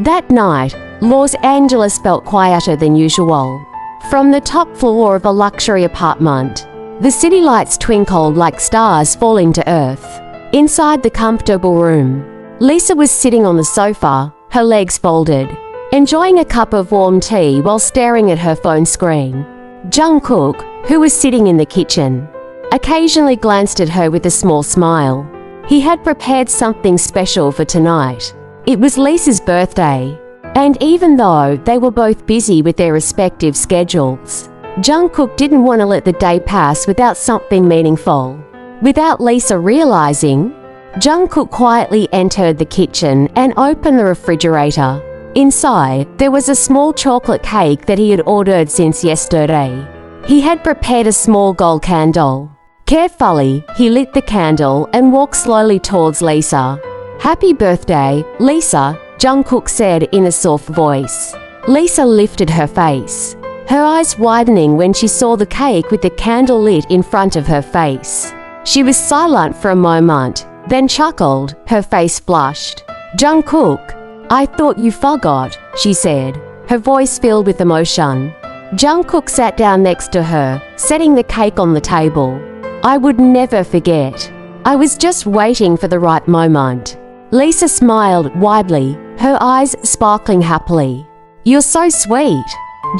That night, Los Angeles felt quieter than usual. From the top floor of a luxury apartment, the city lights twinkled like stars falling to earth. Inside the comfortable room, Lisa was sitting on the sofa, her legs folded, enjoying a cup of warm tea while staring at her phone screen. Jungkook, who was sitting in the kitchen, occasionally glanced at her with a small smile. He had prepared something special for tonight. It was Lisa's birthday, and even though they were both busy with their respective schedules, Jungkook didn't want to let the day pass without something meaningful. Without Lisa realizing, Jungkook quietly entered the kitchen and opened the refrigerator. Inside, there was a small chocolate cake that he had ordered since yesterday. He had prepared a small gold candle. Carefully, he lit the candle and walked slowly towards Lisa. "Happy birthday, Lisa," Jungkook said in a soft voice. Lisa lifted her face, her eyes widening when she saw the cake with the candle lit in front of her face. She was silent for a moment, then chuckled, her face flushed. "Jungkook, I thought you forgot," she said, her voice filled with emotion. Jungkook sat down next to her, setting the cake on the table. "I would never forget. I was just waiting for the right moment." Lisa smiled widely, her eyes sparkling happily. "You're so sweet."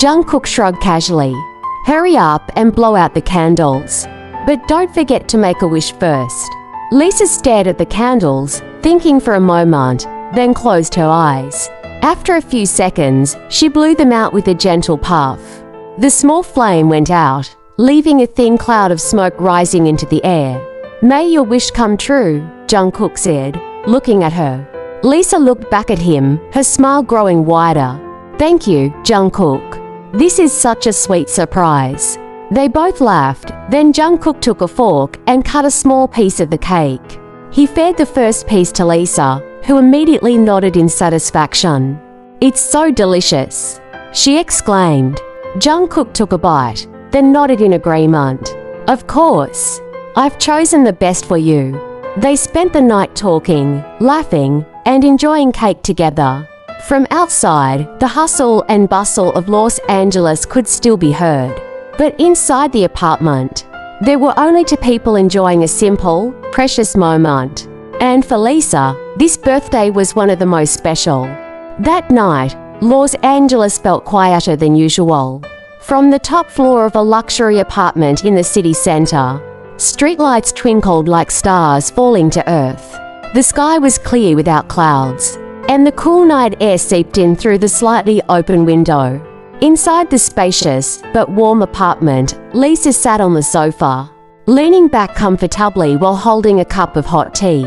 Jungkook shrugged casually. "Hurry up and blow out the candles. But don't forget to make a wish first." Lisa stared at the candles, thinking for a moment, then closed her eyes. After a few seconds, she blew them out with a gentle puff. The small flame went out, leaving a thin cloud of smoke rising into the air. "May your wish come true," Jungkook said, looking at her. Lisa looked back at him, her smile growing wider. "Thank you, Jungkook. This is such a sweet surprise." They both laughed, then Jungkook took a fork and cut a small piece of the cake. He fed the first piece to Lisa, who immediately nodded in satisfaction. "It's so delicious," she exclaimed. Jungkook took a bite, then nodded in agreement. "Of course. I've chosen the best for you." They spent the night talking, laughing, and enjoying cake together. From outside, the hustle and bustle of Los Angeles could still be heard. But inside the apartment, there were only two people enjoying a simple, precious moment. And for Lisa, this birthday was one of the most special. That night, Los Angeles felt quieter than usual. From the top floor of a luxury apartment in the city center, streetlights twinkled like stars falling to earth. The sky was clear without clouds, and the cool night air seeped in through the slightly open window. Inside the spacious but warm apartment, Lisa sat on the sofa, leaning back comfortably while holding a cup of hot tea.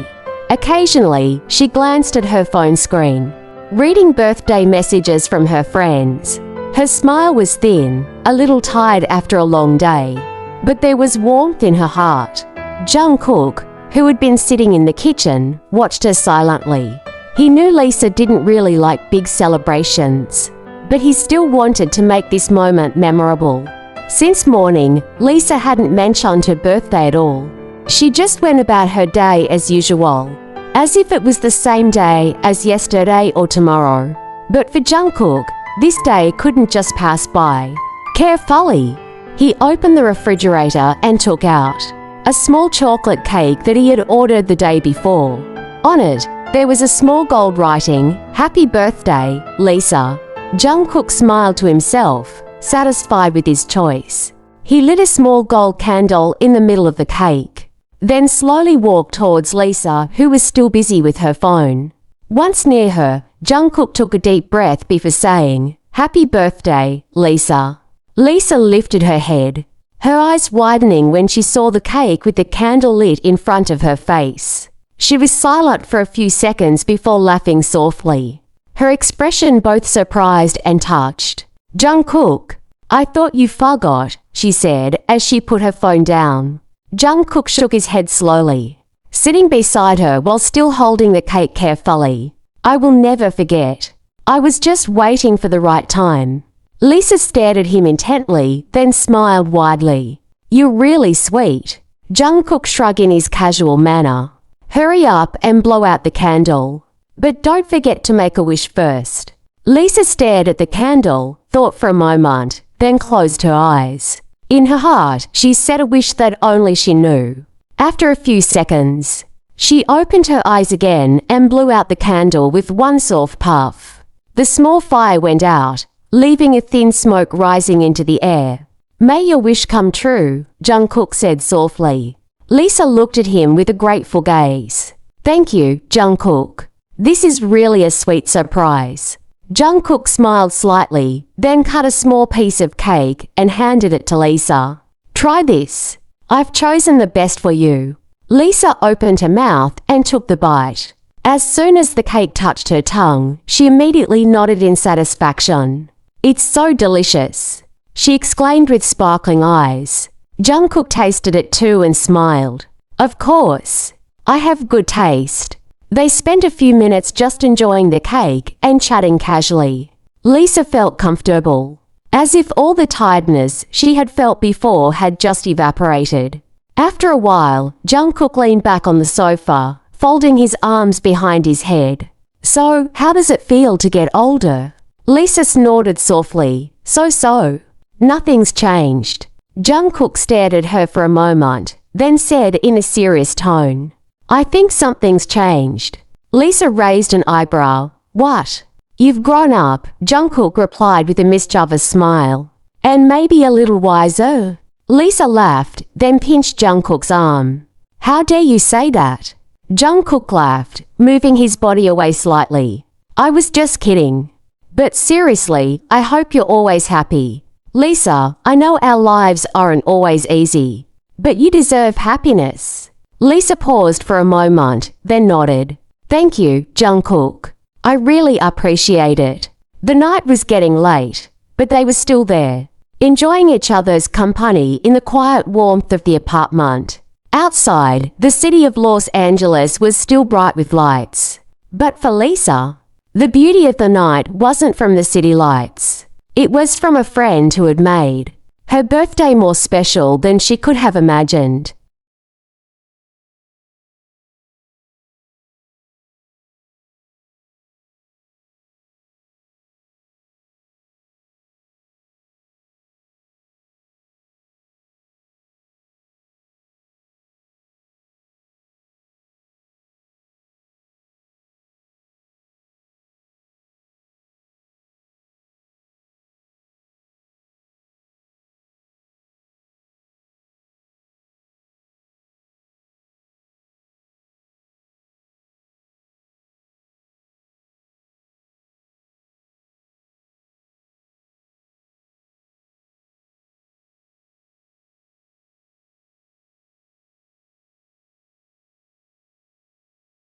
Occasionally, she glanced at her phone screen, reading birthday messages from her friends. Her smile was thin, a little tired after a long day, but there was warmth in her heart. Jungkook, who had been sitting in the kitchen, watched her silently. He knew Lisa didn't really like big celebrations, but he still wanted to make this moment memorable. Since morning, Lisa hadn't mentioned her birthday at all. She just went about her day as usual, as if it was the same day as yesterday or tomorrow. But for Jungkook, this day couldn't just pass by. Carefully, he opened the refrigerator and took out a small chocolate cake that he had ordered the day before. On it, there was a small gold writing, "Happy birthday, Lisa." Jungkook smiled to himself, satisfied with his choice. He lit a small gold candle in the middle of the cake, then slowly walked towards Lisa, who was still busy with her phone. Once near her, Jungkook took a deep breath before saying, "Happy birthday, Lisa." Lisa lifted her head, her eyes widening when she saw the cake with the candle lit in front of her face. She was silent for a few seconds before laughing softly, her expression both surprised and touched. "Jungkook, I thought you forgot," she said as she put her phone down. Jungkook shook his head slowly, sitting beside her while still holding the cake carefully. "I will never forget. I was just waiting for the right time." Lisa stared at him intently, then smiled widely. "You're really sweet." Jungkook shrugged in his casual manner. "Hurry up and blow out the candle." But don't forget to make a wish first. Lisa stared at the candle, thought for a moment, then closed her eyes. In her heart, she said a wish that only she knew. After a few seconds, she opened her eyes again and blew out the candle with one soft puff. The small fire went out, leaving a thin smoke rising into the air. May your wish come true, Jungkook said softly. Lisa looked at him with a grateful gaze. Thank you, Jungkook. This is really a sweet surprise. Jungkook smiled slightly, then cut a small piece of cake and handed it to Lisa. Try this. I've chosen the best for you. Lisa opened her mouth and took the bite. As soon as the cake touched her tongue, she immediately nodded in satisfaction. It's so delicious, she exclaimed with sparkling eyes. Jungkook tasted it too and smiled. Of course, I have good taste. They spent a few minutes just enjoying the cake and chatting casually. Lisa felt comfortable, as if all the tiredness she had felt before had just evaporated. After a while, Jungkook leaned back on the sofa, folding his arms behind his head. So, how does it feel to get older? Lisa snorted softly. So. Nothing's changed. Jungkook stared at her for a moment, then said in a serious tone, I think something's changed. Lisa raised an eyebrow. What? You've grown up, Jungkook replied with a mischievous smile. And maybe a little wiser? Lisa laughed, then pinched Jungkook's arm. How dare you say that? Jungkook laughed, moving his body away slightly. I was just kidding. But seriously, I hope you're always happy. Lisa, I know our lives aren't always easy, but you deserve happiness. Lisa paused for a moment, then nodded. Thank you, Jungkook. I really appreciate it. The night was getting late, but they were still there, enjoying each other's company in the quiet warmth of the apartment. Outside, the city of Los Angeles was still bright with lights. But for Lisa, the beauty of the night wasn't from the city lights. It was from a friend who had made her birthday more special than she could have imagined.